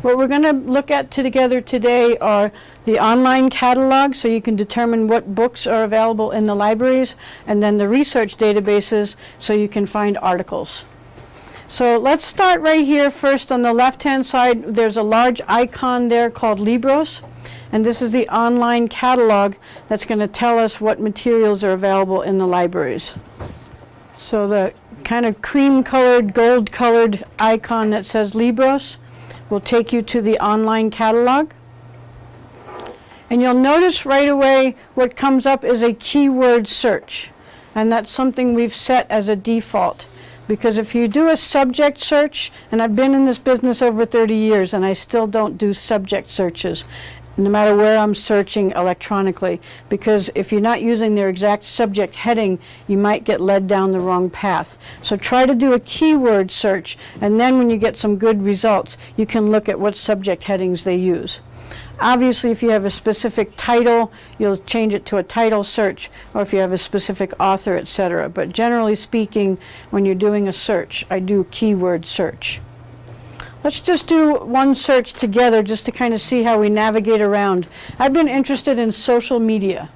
What we're going to look at together today are the online catalog, so you can determine what books are available in the libraries, and then the research databases, so you can find articles. So let's start right here first. On the left-hand side, there's a large icon there called LIBROS, and this is the online catalog that's going to tell us what materials are available in the libraries. So the kind of cream-colored, gold-colored icon that says LIBROS will take you to the online catalog. And you'll notice right away what comes up is a keyword search. And that's something we've set as a default. Because if you do a subject search, and I've been in this business over 30 years and I still don't do subject searches, no matter where I'm searching electronically, because if you're not using their exact subject heading, you might get led down the wrong path. So try to do a keyword search, and then when you get some good results, you can look at what subject headings they use. Obviously, if you have a specific title, you'll change it to a title search, or if you have a specific author, etc. But generally speaking, when you're doing a search, I do keyword search. Let's just do one search together just to kind of see how we navigate around. I've been interested in social media.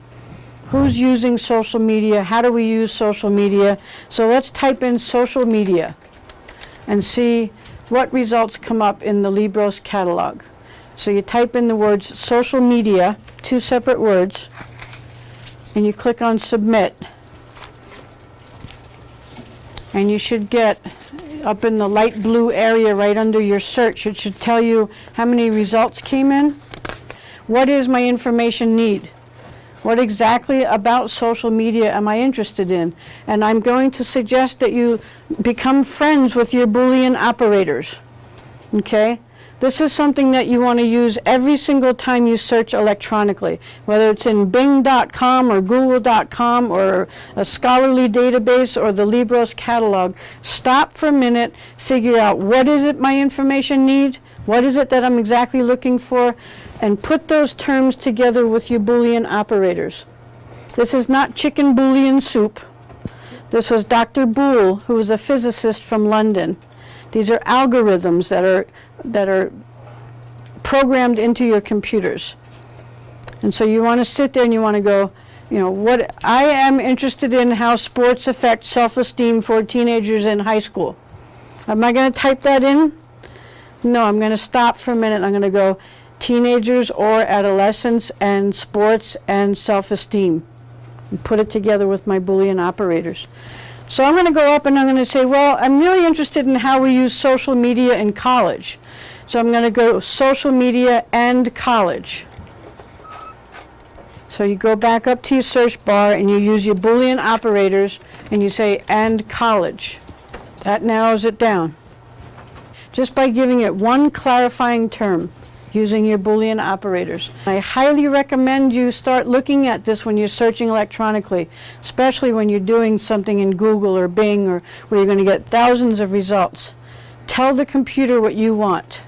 Who's using social media? How do we use social media? So let's type in social media and see what results come up in the LIBROS catalog. So you type in the words social media, 2 separate words, and you click on submit. And you should get up in the light blue area right under your search. It should tell you how many results came in. What is my information need? What exactly about social media am I interested in? And I'm going to suggest that you become friends with your Boolean operators. Okay? This is something that you want to use every single time you search electronically, whether it's in Bing.com or Google.com or a scholarly database or the LIBROS catalog. Stop for a minute, figure out what is it my information need, what is it that I'm exactly looking for, and put those terms together with your Boolean operators. This is not chicken Boolean soup. This was Dr. Boole, who was a physicist from London. These are algorithms that are programmed into your computers. And so you want to sit there and you want to go, you know, what I am interested in how sports affect self-esteem for teenagers in high school. Am I going to type that in? No, I'm going to stop for a minute. I'm going to go teenagers or adolescents and sports and self-esteem and put it together with my Boolean operators. So I'm going to go up and I'm going to say, well, I'm really interested in how we use social media in college. So I'm going to go social media and college. So you go back up to your search bar and you use your Boolean operators and you say and college. That narrows it down. Just by giving it one clarifying term using your Boolean operators. I highly recommend you start looking at this when you're searching electronically, especially when you're doing something in Google or Bing or where you're going to get thousands of results. Tell the computer what you want.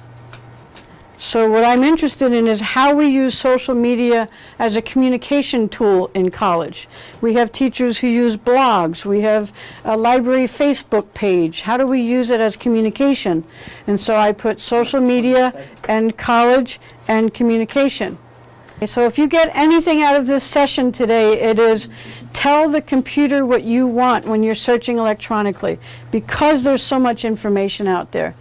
So what I'm interested in is how we use social media as a communication tool in college. We have teachers who use blogs. We have a library Facebook page. How do we use it as communication? And so I put social media and college and communication. So if you get anything out of this session today, it is tell the computer what you want when you're searching electronically, because there's so much information out there.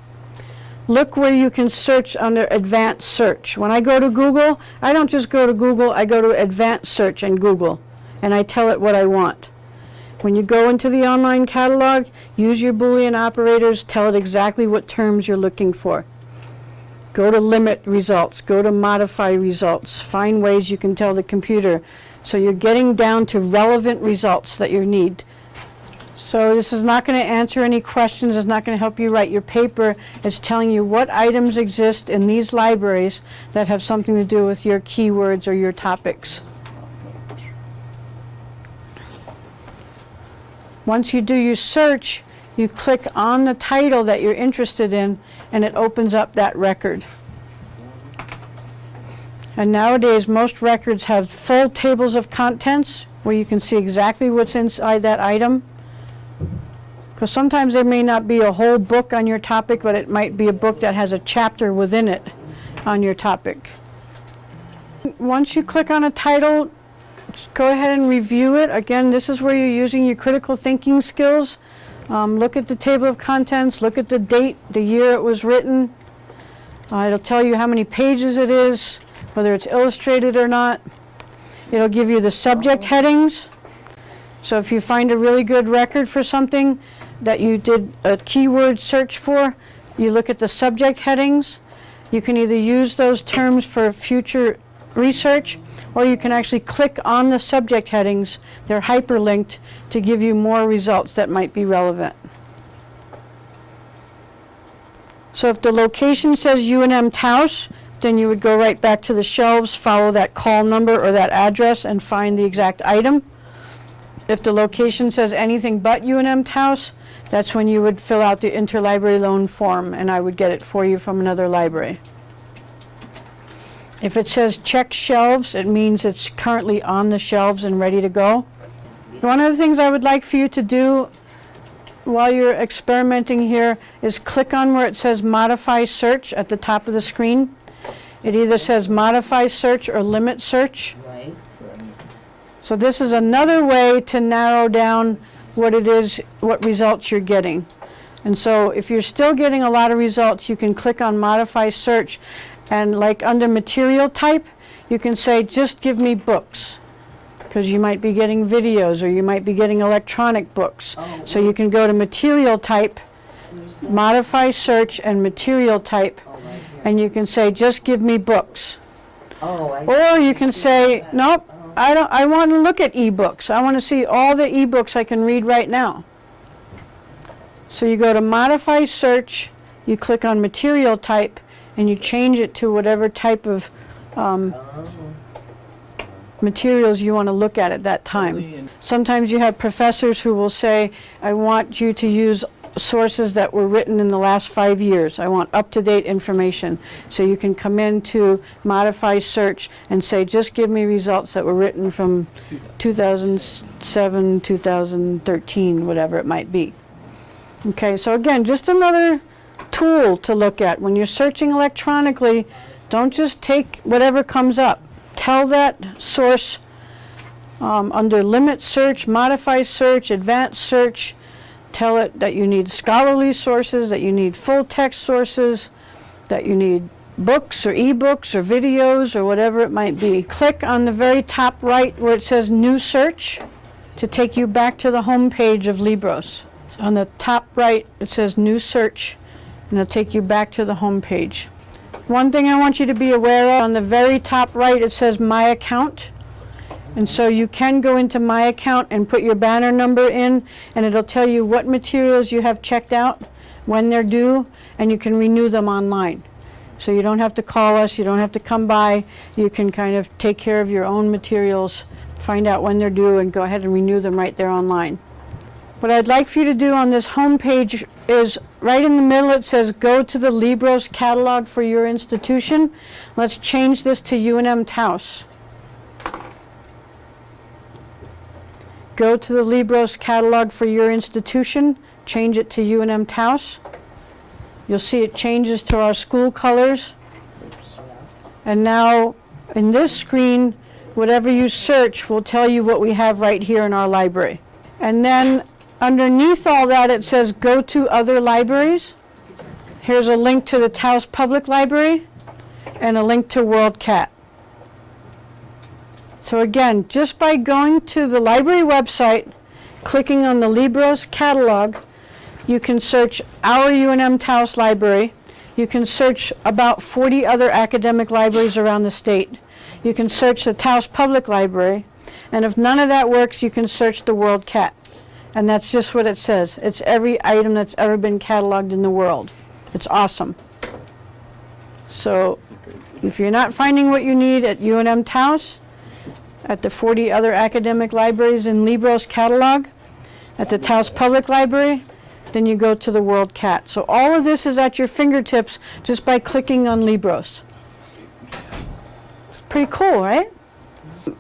Look where you can search under advanced search. When I go to Google, I don't just go to Google, I go to advanced search in Google, and I tell it what I want. When you go into the online catalog, use your Boolean operators, tell it exactly what terms you're looking for. Go to limit results, go to modify results, find ways you can tell the computer. So you're getting down to relevant results that you need. So this is not going to answer any questions. It's not going to help you write your paper. It's telling you what items exist in these libraries that have something to do with your keywords or your topics. Once you do your search, you click on the title that you're interested in, and it opens up that record. And nowadays, most records have full tables of contents where you can see exactly what's inside that item. Because sometimes there may not be a whole book on your topic, but it might be a book that has a chapter within it. on your topic. Once you click on a title, just go ahead and review it. Again, this is where you're using your critical thinking skills. Look at the table of contents, look at the date, the year it was written. It'll tell you how many pages it is, whether it's illustrated or not. It'll give you the subject headings. So if you find a really good record for something that you did a keyword search for, you look at the subject headings. You can either use those terms for future research, or you can actually click on the subject headings. They're hyperlinked to give you more results that might be relevant. So if the location says UNM-Taos, then you would go right back to the shelves, follow that call number or that address, and find the exact item. If the location says anything but UNM-Taos, that's when you would fill out the interlibrary loan form, and I would get it for you from another library. If it says check shelves, it means it's currently on the shelves and ready to go. One of the things I would like for you to do while you're experimenting here is click on where it says modify search at the top of the screen. It either says modify search or limit search. Right. So this is another way to narrow down what it is, what results you're getting. And so if you're still getting a lot of results, you can click on modify search, and like under material type, you can say just give me books, because you might be getting videos or you might be getting electronic books. Oh, So you can go to material type, modify search and material type, Oh, right here. and you can say just give me books. Oh, I Or you see. can say, nope, Oh. I want to look at ebooks. I want to see all the ebooks I can read right now. So you go to modify search, you click on material type, and you change it to whatever type of Oh. materials you want to look at that time. Sometimes you have professors who will say, I want you to use sources that were written in the last 5 years. I want up-to-date information. So you can come in to modify search and say, just give me results that were written from 2007, 2013, whatever it might be. Okay, so again, just another tool to look at. When you're searching electronically, don't just take whatever comes up. Tell that source under limit search, modify search, advanced search, tell it that you need scholarly sources, that you need full text sources, that you need books or ebooks or videos or whatever it might be. Click on the very top right where it says new search to take you back to the home page of LIBROS. So on the top right it says new search, and it'll take you back to the home page. One thing I want you to be aware of, on the very top right it says My Account. And so you can go into My Account and put your banner number in, and it'll tell you what materials you have checked out, when they're due, and you can renew them online. So you don't have to call us, you don't have to come by, you can kind of take care of your own materials, find out when they're due, and go ahead and renew them right there online. What I'd like for you to do on this home page is right in the middle it says go to the LIBROS catalog for your institution. Let's change this to UNM-Taos. Go to the LIBROS catalog for your institution, change it to UNM-Taos. You'll see it changes to our school colors. And now in this screen, whatever you search will tell you what we have right here in our library. And then underneath all that it says go to other libraries. Here's a link to the Taos Public Library and a link to WorldCat. So again, just by going to the library website, clicking on the LIBROS catalog, you can search our UNM-Taos library. You can search about 40 other academic libraries around the state. You can search the Taos Public Library. And if none of that works, you can search the WorldCat. And that's just what it says. It's every item that's ever been cataloged in the world. It's awesome. So if you're not finding what you need at UNM-Taos, at the 40 other academic libraries in LIBROS catalog, at the Taos Public Library, then you go to the WorldCat. So all of this is at your fingertips just by clicking on LIBROS. It's pretty cool, right?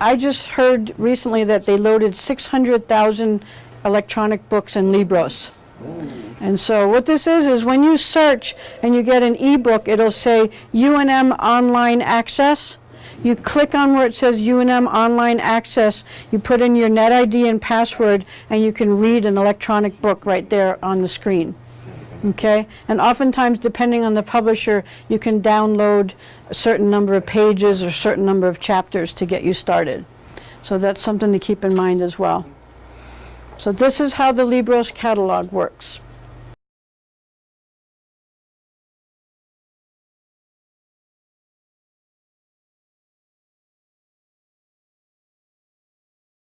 I just heard recently that they loaded 600,000 electronic books in LIBROS. And so what this is when you search and you get an ebook, it'll say UNM Online Access. You click on where it says UNM Online Access, you put in your net ID and password, and you can read an electronic book right there on the screen. Okay? And oftentimes, depending on the publisher, you can download a certain number of pages or a certain number of chapters to get you started. So that's something to keep in mind as well. So this is how the LIBROS catalog works.